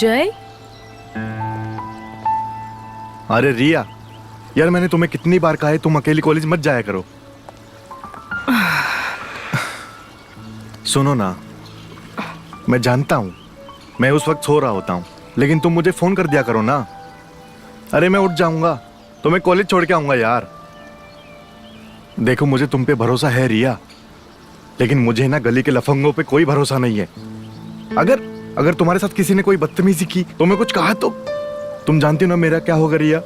जय। अरे रिया, यार मैंने तुम्हें कितनी बार कहा है तुम अकेली कॉलेज मत जाया करो। सुनो ना, मैं जानता हूं मैं उस वक्त सो रहा होता हूं, लेकिन तुम मुझे फोन कर दिया करो ना। अरे मैं उठ जाऊंगा तो मैं कॉलेज छोड़ के आऊंगा यार। देखो मुझे तुम पे भरोसा है रिया, लेकिन मुझे ना गली के लफंगों पे कोई भरोसा नहीं है। अगर तुम्हारे साथ किसी ने कोई बदतमीजी की, तुम्हें कुछ कहा तो तुम जानती हो ना मेरा क्या होगा रिया।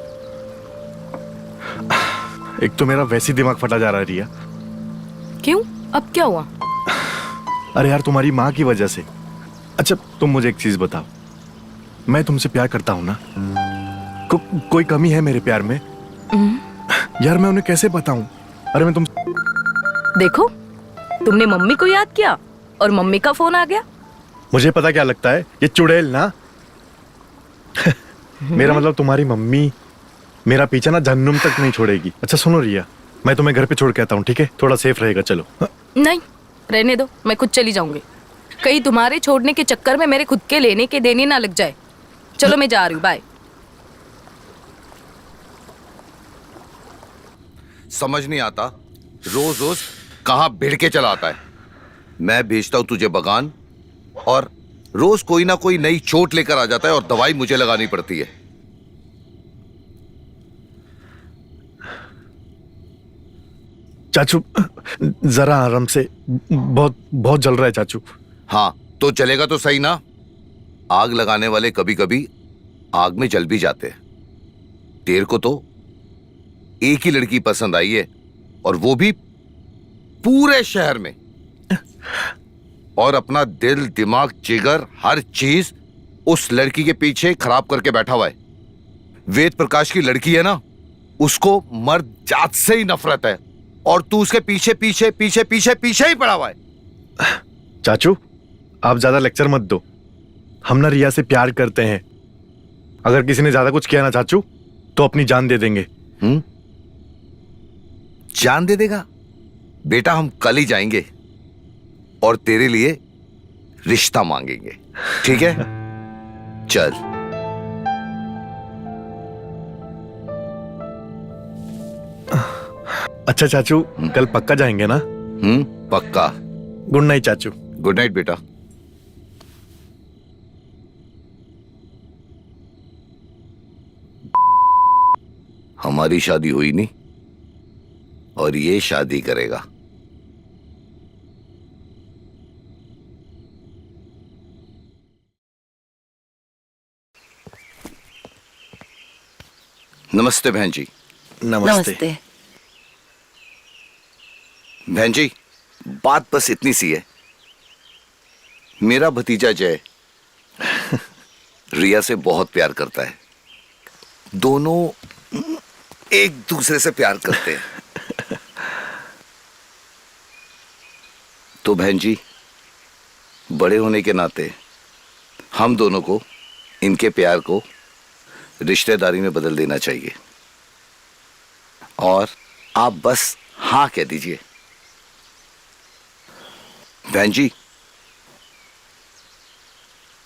एक तो मेरा वैसे ही दिमाग फटा जा रहा है रिया। क्यों, अब क्या हुआ? अरे यार तुम्हारी माँ की वजह से। अच्छा तुम मुझे एक चीज बताओ, मैं तुमसे प्यार करता हूं ना? कोई कमी है मेरे प्यार में? यार मैं उन्हें कैसे बताऊं? अरे मैं तुम देखो, तुमने मम्मी को याद किया और मम्मी का फोन आ गया। मुझे पता क्या लगता है, ये चुड़ैल ना। मेरा मतलब तुम्हारी मम्मी मेरा पीछा ना जहन्नुम तक नहीं छोड़ेगी। अच्छा सुनो रिया, मैं तुम्हें घर पे छोड़ के आता हूँ, ठीक है? थोड़ा सेफ रहेगा। चलो। नहीं, रहने दो, मैं खुद चली जाऊंगी। कहीं तुम्हारे छोड़ने के चक्कर में मेरे खुद के लेने के देने ना लग जाए। चलो मैं जा रही हूँ, बाय। समझ नहीं आता रोज रोज कहाँ भिड़ के चला आता है। मैं भेजता हूं तुझे बगान और रोज कोई ना कोई नई चोट लेकर आ जाता है और दवाई मुझे लगानी पड़ती है। चाचू जरा आराम से, बहुत बहुत जल रहा है चाचू। हाँ तो जलेगा तो सही ना। आग लगाने वाले कभी कभी आग में जल भी जाते हैं। तेरे को तो एक ही लड़की पसंद आई है, और वो भी पूरे शहर में, और अपना दिल दिमाग जिगर हर चीज उस लड़की के पीछे खराब करके बैठा हुआ है। वेद प्रकाश की लड़की है ना, उसको मर्द जात से ही नफरत है, और तू उसके पीछे पीछे पीछे पीछे पीछे ही पड़ा हुआ है। चाचू आप ज्यादा लेक्चर मत दो, हम ना रिया से प्यार करते हैं। अगर किसी ने ज्यादा कुछ किया ना चाचू तो अपनी जान दे देंगे। जान दे देगा? बेटा हम कल ही जाएंगे और तेरे लिए रिश्ता मांगेंगे, ठीक है? चल। अच्छा चाचू, कल पक्का जाएंगे ना? पक्का। गुड नाइट चाचू। गुड नाइट बेटा। हमारी शादी हुई नहीं और ये शादी करेगा। नमस्ते बहन जी। नमस्ते। बहन जी बात बस इतनी सी है, मेरा भतीजा जय रिया से बहुत प्यार करता है। दोनों एक दूसरे से प्यार करते हैं। तो बहन जी बड़े होने के नाते हम दोनों को इनके प्यार को रिश्तेदारी में बदल देना चाहिए, और आप बस हाँ कह दीजिए। बहन जी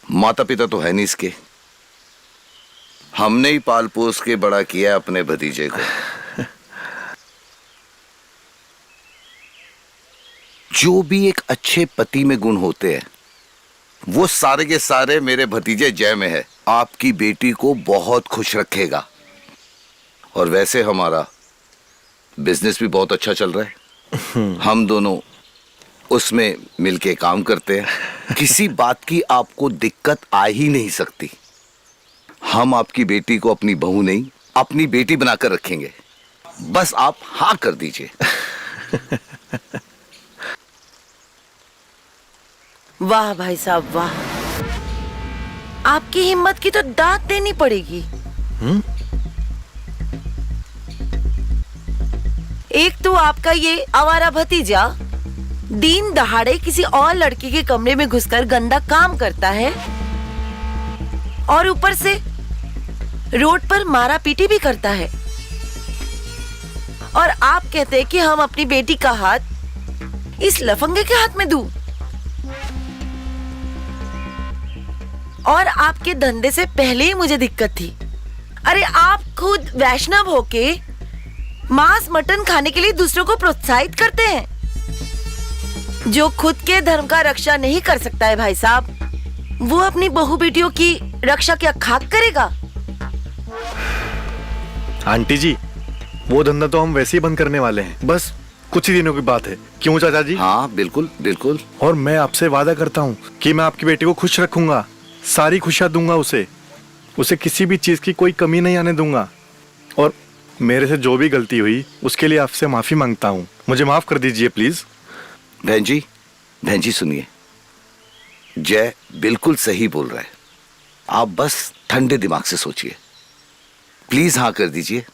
माता पिता तो है नहीं इसके, हमने ही पाल पोस के बड़ा किया अपने भतीजे को। जो भी एक अच्छे पति में गुण होते हैं वो सारे के सारे मेरे भतीजे जय में है। आपकी बेटी को बहुत खुश रखेगा, और वैसे हमारा बिजनेस भी बहुत अच्छा चल रहा है। हम दोनों उसमें मिलके काम करते हैं। किसी बात की आपको दिक्कत आ ही नहीं सकती। हम आपकी बेटी को अपनी बहू नहीं, अपनी बेटी बनाकर रखेंगे। बस आप हाँ कर दीजिए। वाह भाई साहब वाह, आपकी हिम्मत की तो दाद देनी पड़ेगी। एक तो आपका ये आवारा भतीजा दिन दहाड़े किसी और लड़की के कमरे में घुसकर गंदा काम करता है, और ऊपर से रोड पर मारा पीटी भी करता है। और आप कहते हैं कि हम अपनी बेटी का हाथ इस लफंगे के हाथ में दूं। और आपके धंधे से पहले ही मुझे दिक्कत थी। अरे आप खुद वैष्णव होके मांस मटन खाने के लिए दूसरों को प्रोत्साहित करते हैं। जो खुद के धर्म का रक्षा नहीं कर सकता है भाई साहब, वो अपनी बहू बेटियों की रक्षा क्या खाक करेगा? आंटी जी, वो धंधा तो हम वैसे ही बंद करने वाले हैं, बस कुछ ही दिनों की बात है। क्यों चाचा जी? हाँ बिल्कुल बिल्कुल। और मैं आपसे वादा करता हूँ कि मैं आपकी बेटी को खुश रखूंगा, सारी खुशियां दूंगा उसे किसी भी चीज की कोई कमी नहीं आने दूंगा। और मेरे से जो भी गलती हुई उसके लिए आपसे माफी मांगता हूँ, मुझे माफ कर दीजिए प्लीज। बहन जी सुनिए, जय बिल्कुल सही बोल रहा है। आप बस ठंडे दिमाग से सोचिए, प्लीज हाँ कर दीजिए।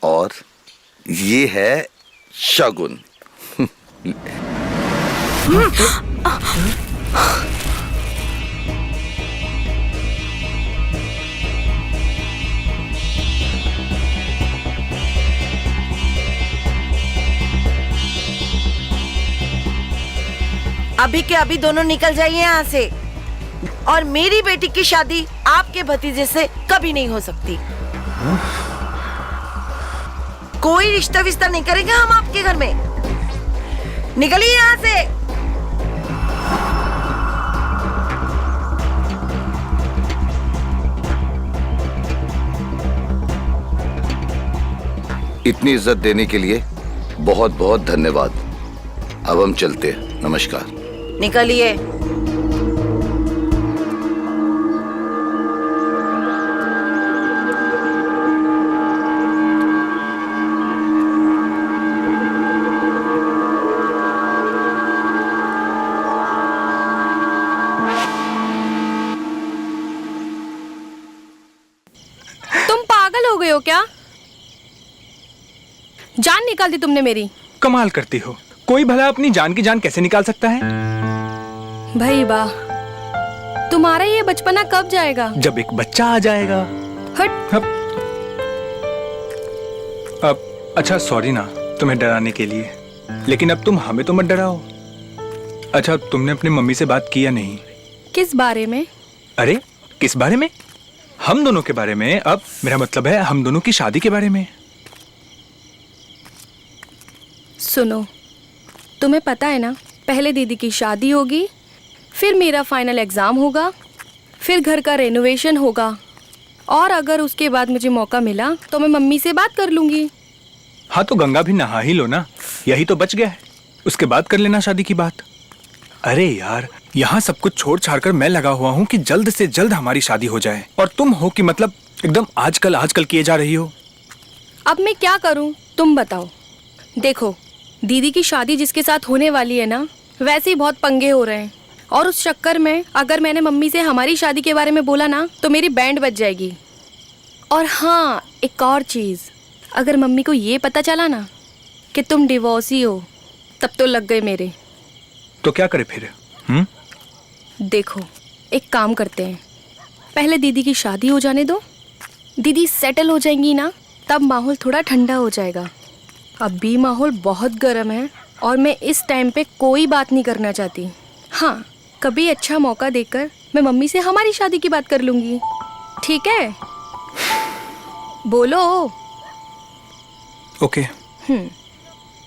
और ये है शगुन। अभी के अभी दोनों निकल जाइए यहाँ से, और मेरी बेटी की शादी आपके भतीजे से कभी नहीं हो सकती। कोई रिश्ता विश्ता नहीं करेंगे हम आपके घर में। निकलिए यहाँ से। इतनी इज्जत देने के लिए बहुत बहुत धन्यवाद। अब हम चलते हैं, नमस्कार। निकलिए। तुम पागल हो गए हो क्या? जान निकाल दी तुमने मेरी। कमाल करती हो, कोई भला अपनी जान की जान कैसे निकाल सकता है? भाई वाह, तुम्हारा ये बचपना कब जाएगा? जब एक बच्चा आ जाएगा। हट। अब अच्छा सॉरी ना तुम्हें डराने के लिए, लेकिन अब तुम हमें तो मत डराओ। अच्छा तुमने अपनी मम्मी से बात की या नहीं? किस बारे में? अरे किस बारे में? हम दोनों के बारे में। अब मेरा मतलब है हम दोनों की शादी के बारे में। सुनो, तुम्हें पता है ना, पहले दीदी की शादी होगी, फिर मेरा फाइनल एग्जाम होगा, फिर घर का रेनोवेशन होगा, और अगर उसके बाद मुझे मौका मिला तो मैं मम्मी से बात कर लूंगी। हाँ तो गंगा भी नहा ही लो ना, यही तो बच गया है। उसके बाद कर लेना शादी की बात। अरे यार, यहाँ सब कुछ छोड़ छाड़ कर मैं लगा हुआ हूँ कि जल्द से जल्द हमारी शादी हो जाए, और तुम हो कि मतलब एकदम आजकल किए जा रही हो। अब मैं क्या करूं, तुम बताओ। देखो, दीदी की शादी जिसके साथ होने वाली है ना, वैसे ही बहुत पंगे हो रहे हैं, और उस चक्कर में अगर मैंने मम्मी से हमारी शादी के बारे में बोला ना तो मेरी बैंड बज जाएगी। और हाँ, एक और चीज़, अगर मम्मी को ये पता चला ना कि तुम डिवोर्सी हो, तब तो लग गए मेरे। तो क्या करे फिर? देखो, एक काम करते हैं, पहले दीदी की शादी हो जाने दो, दीदी सेटल हो जाएंगी ना, तब माहौल थोड़ा ठंडा हो जाएगा। अभी माहौल बहुत गर्म है और मैं इस टाइम पे कोई बात नहीं करना चाहती। हाँ, कभी अच्छा मौका देकर मैं मम्मी से हमारी शादी की बात कर लूँगी, ठीक है? बोलो। ओके।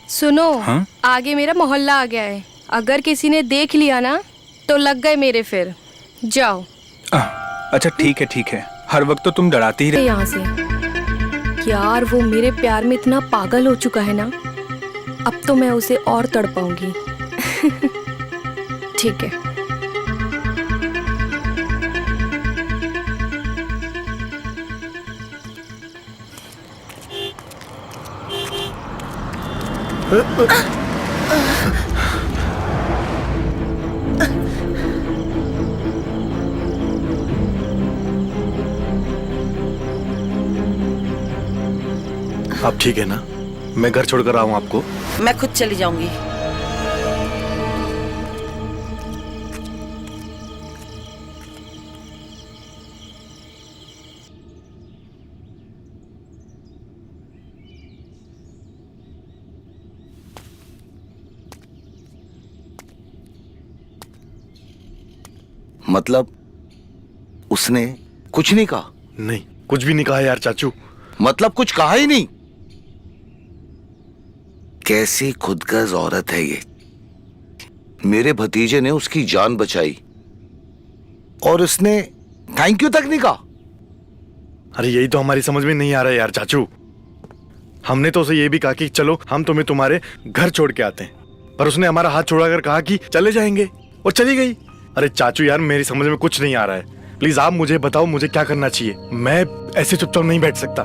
सुनो, हाँ? आगे मेरा मोहल्ला आ गया है, अगर किसी ने देख लिया ना तो लग गए मेरे फिर। जाओ। अच्छा ठीक है, हर वक्त तो तुम डराती ही रह। यहाँ से यार, वो मेरे प्यार में इतना पागल हो चुका है ना, अब तो मैं उसे और तड़पाऊंगी। ठीक है। आप ठीक है ना? मैं घर छोड़कर आऊं आपको? मैं खुद चली जाऊंगी। मतलब उसने कुछ नहीं कहा? नहीं, कुछ भी नहीं कहा यार चाचू। मतलब कुछ कहा ही नहीं? कैसी खुदगर्ज औरत है ये। मेरे भतीजे ने उसकी जान बचाई और उसने थैंक यू तक नहीं कहा। अरे यही तो हमारी समझ में नहीं आ रहा है यार चाचू। हमने तो उसे ये भी कहा कि चलो हम तुम्हें तुम्हारे घर छोड़ के आते हैं, पर उसने हमारा हाथ छोड़ाकर कहा कि चले जाएंगे और चली गई। अरे चाचू यार, मेरी समझ में कुछ नहीं आ रहा है। प्लीज आप मुझे बताओ मुझे क्या करना चाहिए। मैं ऐसे चुपचाप नहीं बैठ सकता।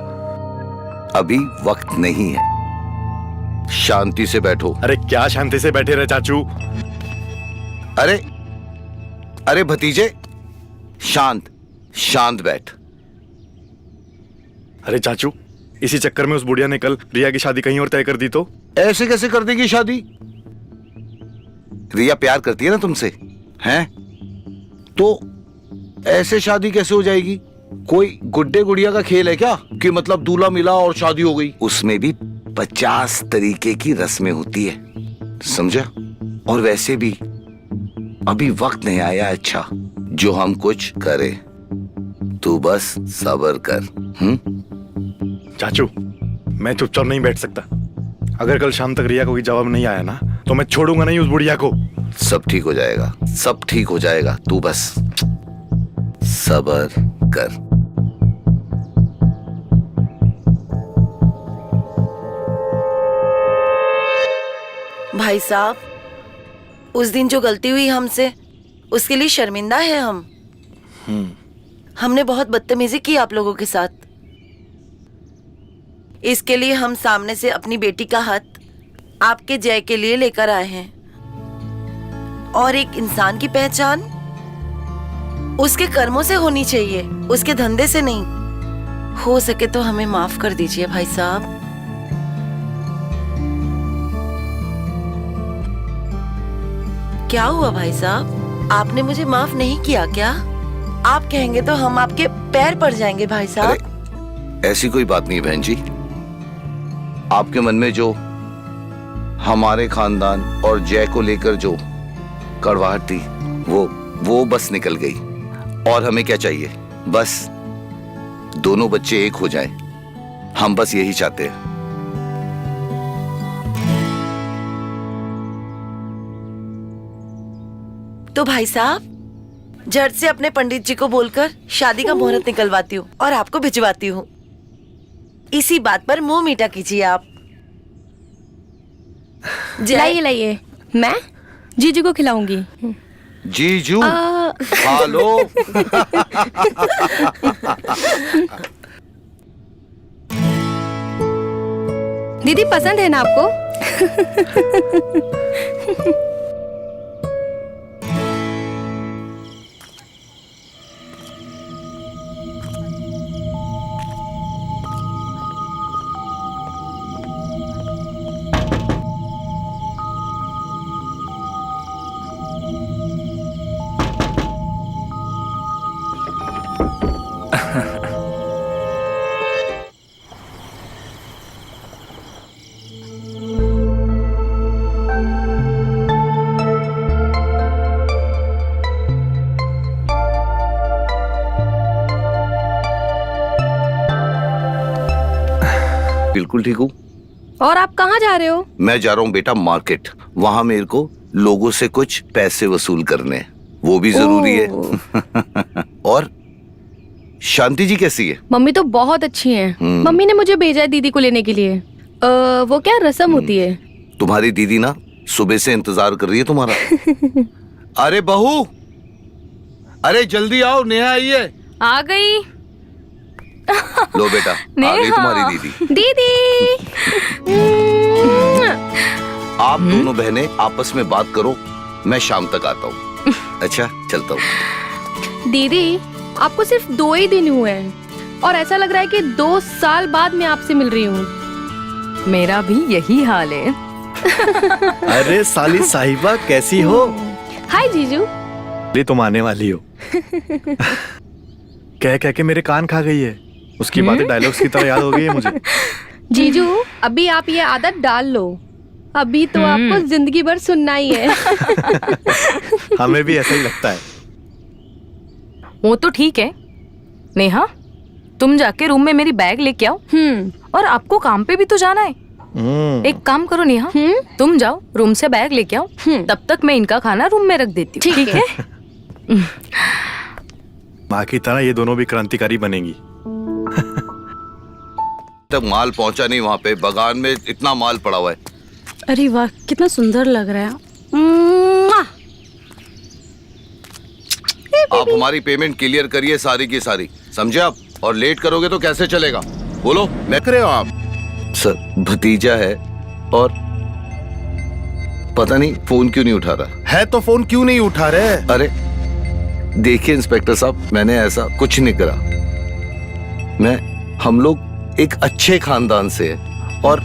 अभी वक्त नहीं है, शांति से बैठो। अरे क्या शांति से बैठे रहे चाचू। अरे भतीजे, शांत शांत बैठ। अरे चाचू, इसी चक्कर में उस बुढ़िया ने कल रिया की शादी कहीं और तय कर दी तो? ऐसे कैसे कर देगी शादी? रिया प्यार करती है ना तुमसे, हैं? तो ऐसे शादी कैसे हो जाएगी? कोई गुड्डे गुड़िया का खेल है क्या कि मतलब दूल्हा मिला और शादी हो गई? उसमें भी 50 तरीके की रस्में होती है, समझा? और वैसे भी अभी वक्त नहीं आया अच्छा जो हम कुछ करें। तू बस सब्र कर। चाचू, मैं चुपचाप नहीं बैठ सकता। अगर कल शाम तक रिया को कोई जवाब नहीं आया ना तो मैं छोड़ूंगा नहीं उस बुढ़िया को। सब ठीक हो जाएगा, सब ठीक हो जाएगा। तू बस सब्र कर। भाई साहब, उस दिन जो गलती हुई हमसे, उसके लिए शर्मिंदा है हम। हमने बहुत बदतमीजी की आप लोगों के साथ। इसके लिए हम सामने से अपनी बेटी का हाथ आपके जय के लिए लेकर आए हैं। और एक इंसान की पहचान उसके कर्मों से होनी चाहिए, उसके धंधे से नहीं। हो सके तो हमें माफ कर दीजिए भाई साहब। क्या हुआ भाई साहब, आपने मुझे माफ नहीं किया क्या? आप कहेंगे तो हम आपके पैर पड़ जाएंगे भाई साहब। ऐसी कोई बात नहीं बहन जी। आपके मन में जो हमारे खानदान और जय को लेकर जो कड़वाहट थी वो बस निकल गई। और हमें क्या चाहिए? बस दोनों बच्चे एक हो जाएं। हम बस यही चाहते हैं। तो भाई साहब, झट से अपने पंडित जी को बोलकर शादी का मुहूर्त निकलवाती हूँ और आपको भिजवाती हूँ। इसी बात पर मुंह मीठा कीजिए आप। लाइए लाइए, मैं जीजू को खिलाऊंगी। जीजू खा लो। दीदी पसंद है ना आपको? बिल्कुल ठीक हूँ। और आप कहाँ जा रहे हो? मैं जा रहा हूँ बेटा मार्केट। वहां मेरे को लोगों से कुछ पैसे वसूल करने, वो भी जरूरी है। और शांति जी कैसी है? मम्मी तो बहुत अच्छी हैं। मम्मी ने मुझे भेजा है दीदी को लेने के लिए। वो क्या रस्म होती है? तुम्हारी दीदी ना सुबह से इंतजार कर रही है तुम्हारा। अरे बहू, अरे जल्दी आओ, नेहा आई है। आ गई। लो बेटा, आ गई तुम्हारी दीदी। दीदी आप दोनों बहनें आपस में बात करो, मैं शाम तक आता हूँ। अच्छा, चलता हूँ। दीदी, आपको सिर्फ 2 ही दिन हुए हैं और ऐसा लग रहा है कि 2 साल बाद मैं आपसे मिल रही हूँ। मेरा भी यही हाल है। अरे साली साहिबा कैसी हो? हाय जीजू। अरे तुम आने वाली हो। कह कह के मेरे कान खा गई है। उसकी बातें डायलॉग्स की तरह याद हो गई है मुझे। जीजू, अभी आप ये आदत डाल लो। अभी तो आपको जिंदगी भर सुनना ही है। हमें भी ऐसा ही लगता है। वो तो ठीक है। नेहा, तुम जाके रूम में मेरी बैग लेके आओ। और आपको काम पे भी तो जाना है। एक काम करो नेहा, तुम जाओ रूम से बैग लेके आओ, तब तक मैं इनका खाना रूम में रख देती हूँ। ठीक है? माँ की तरह ये दोनों भी क्रांतिकारी बनेंगी। तक माल पहुंचा नहीं, वहां पे बगान में इतना माल पड़ा हुआ है। अरे वाह, कितना सुंदर लग रहा है। मुआ! आप हमारी पेमेंट क्लियर करिए सारी की सारी, समझे आप? और लेट करोगे तो कैसे चलेगा? बोलो। मैं रहे हो आप? सर, भतीजा है और पता नहीं फोन क्यों नहीं उठा रहा है तो फोन क्यों नहीं उठा रहे? अरे देखिए इंस्पेक्टर साहब, मैंने ऐसा कुछ नहीं करा। हम लोग एक अच्छे खानदान से है और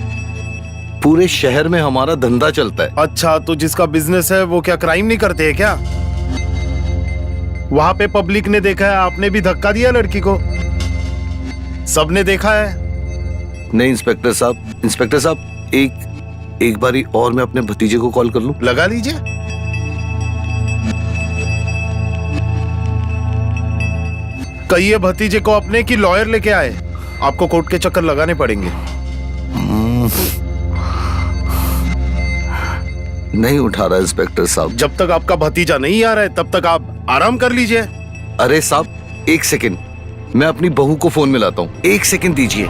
पूरे शहर में हमारा धंधा चलता है। अच्छा, तो जिसका बिजनेस है वो क्या क्राइम नहीं करते है क्या? वहां पे पब्लिक ने देखा है, आपने भी धक्का दिया लड़की को, सबने देखा है। नहीं इंस्पेक्टर साहब, एक बारी और मैं अपने भतीजे को कॉल कर लूं? लगा लीजिए। कहिए भतीजे को अपने की लॉयर लेके आए, आपको कोर्ट के चक्कर लगाने पड़ेंगे। नहीं उठा रहा इंस्पेक्टर साहब। जब तक आपका भतीजा नहीं आ रहा है तब तक आप आराम कर लीजिए। अरे साहब एक सेकंड, मैं अपनी बहू को फोन मिलाता हूँ, एक सेकंड दीजिए।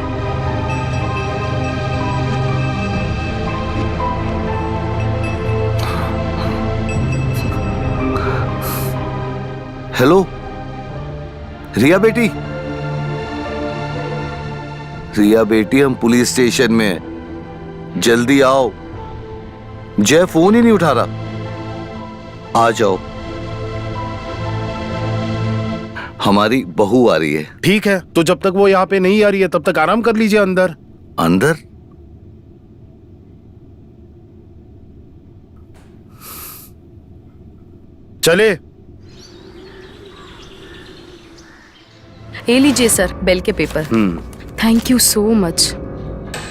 हेलो रिया बेटी, हम पुलिस स्टेशन में हैं, जल्दी आओ। जय फोन ही नहीं उठा रहा, आ जाओ, हमारी बहू आ रही है। ठीक है, तो जब तक वो यहाँ पे नहीं आ रही है तब तक आराम कर लीजिए अंदर। अंदर? चले। ये लीजिए सर, बेल के paper. Thank you so much.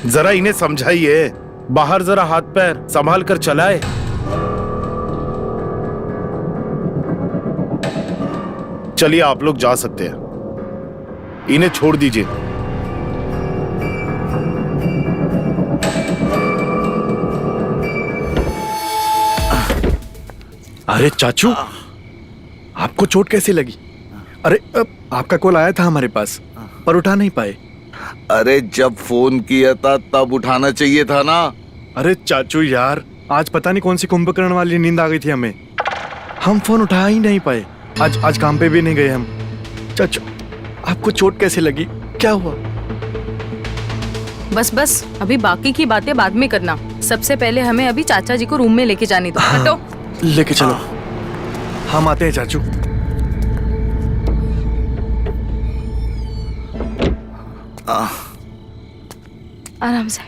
जरा इन्हें समझाइए, बाहर जरा हाथ पैर संभाल कर चलाए। चलिए आप लोग जा सकते हैं, इन्हें छोड़ दीजिए। अरे चाचू, आपको चोट कैसे लगी? अरे आपका कॉल आया था हमारे पास पर उठा नहीं पाए। अरे जब फोन किया था तब उठाना चाहिए था ना। अरे चाचू यार, आज पता नहीं कौन सी कुंभकर्ण वाली नींद आ गई थी हमें, हम फोन उठा ही नहीं पाए। आज काम पे भी नहीं गए हम। चाचू आपको चोट कैसे लगी, क्या हुआ? बस अभी बाकी की बातें बाद में करना, सबसे पहले हमें अभी चाचा जी को रूम में लेके जाने दो। हटो। लेके चलो, हम आते हैं चाचू। आराम से।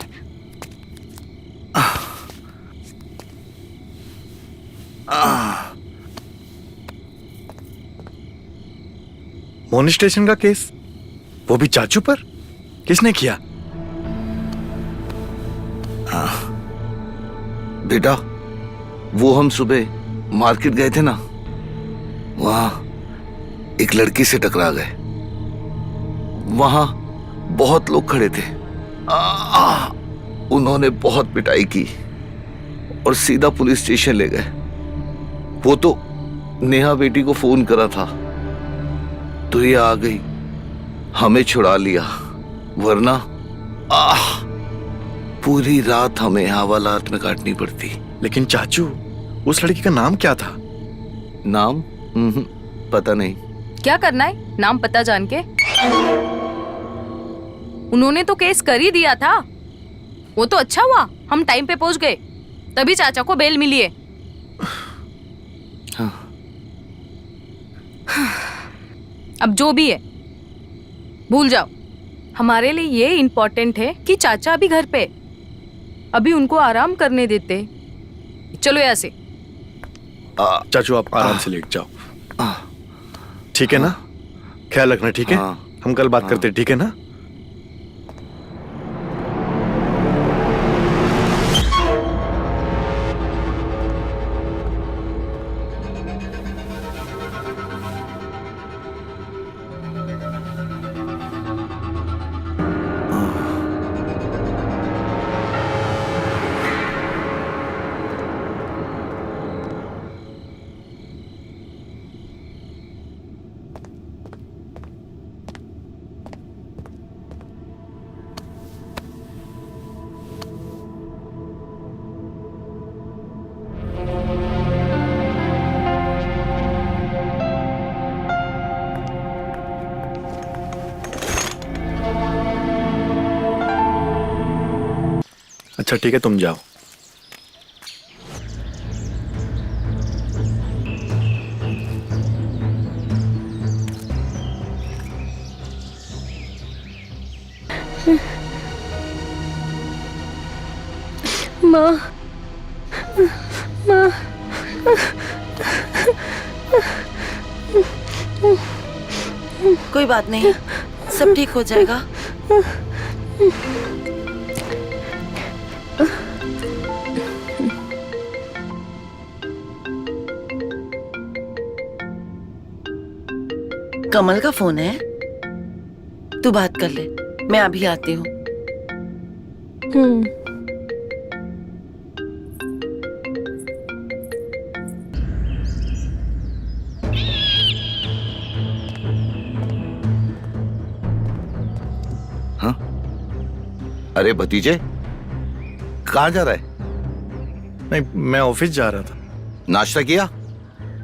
मोनी स्टेशन का केस, वो भी चाचू पर? किसने किया? बेटा, वो हम सुबह मार्केट गए थे ना, वहां एक लड़की से टकरा गए। वहां बहुत लोग खड़े थे। उन्होंने बहुत पिटाई की और सीधा पुलिस स्टेशन ले गए। वो तो नेहा बेटी को फोन करा था तो ये आ गई, हमें छुड़ा लिया, वरना पूरी रात हमें हवालात में काटनी पड़ती। लेकिन चाचू, उस लड़की का नाम क्या था? नाम? पता नहीं। क्या करना है नाम पता जान के? उन्होंने तो केस कर ही दिया था। वो तो अच्छा हुआ हम टाइम पे पहुंच गए, तभी चाचा को बेल मिली है। हाँ। अब जो भी है भूल जाओ। हमारे लिए ये इम्पोर्टेंट है कि चाचा अभी घर पे, अभी उनको आराम करने देते। चलो यहाँ से। चाचू आप आराम से लेट जाओ, ठीक है ना? ख्याल रखना, ठीक है? हम कल बात करते हैं, ठीक है ना? अच्छा ठीक है, तुम जाओ। माँ, माँ, कोई बात नहीं, सब ठीक हो जाएगा। कमल का फोन है, तू बात कर ले, मैं अभी आती हूँ। हाँ? अरे भतीजे, कहाँ जा रहा है? नहीं, मैं ऑफिस जा रहा था। नाश्ता किया?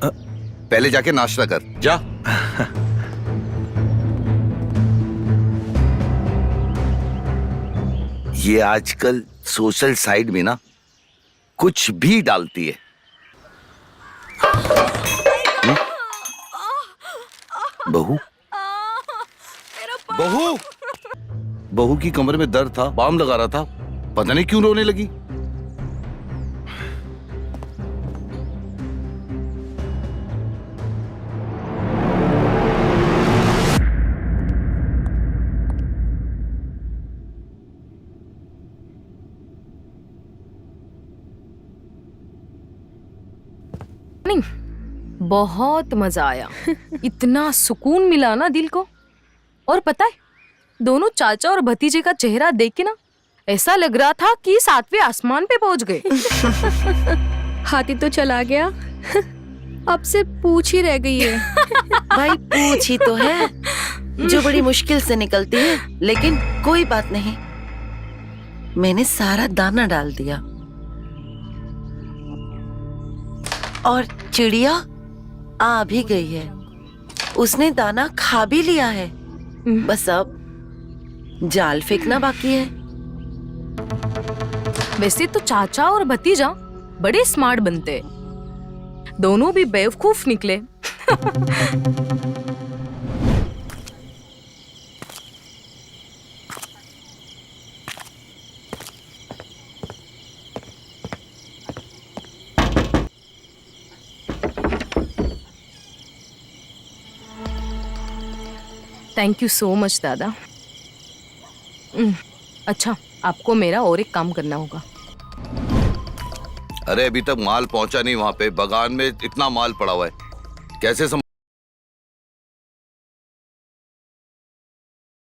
पहले जाके नाश्ता कर जा। ये आजकल सोशल साइट में ना कुछ भी डालती है। बहू, बहू, बहू की कमर में दर्द था, बाम लगा रहा था, पता नहीं क्यों रोने लगी। नहीं, बहुत मजा आया। इतना सुकून मिला ना दिल को। और पता है, दोनों चाचा और भतीजे का चेहरा देख के ना ऐसा लग रहा था कि 7वें आसमान पे पहुंच गए। हाथी तो चला गया, अब से पूछ ही रह गई है। भाई पूछ ही तो है, जो बड़ी मुश्किल से निकलती है, लेकिन कोई बात नहीं, मैंने सारा दाना डाल दिया और चिड़िया आ भी गई है। उसने दाना खा भी लिया है, बस अब जाल फेंकना बाकी है। वैसे तो चाचा और भतीजा बड़े स्मार्ट बनते हैं, दोनों भी बेवकूफ निकले। थैंक यू सो मच दादा। अच्छा, आपको मेरा और एक काम करना होगा। अरे अभी तक माल पहुंचा नहीं, वहां पे बगान में इतना माल पड़ा हुआ है, कैसे संभाल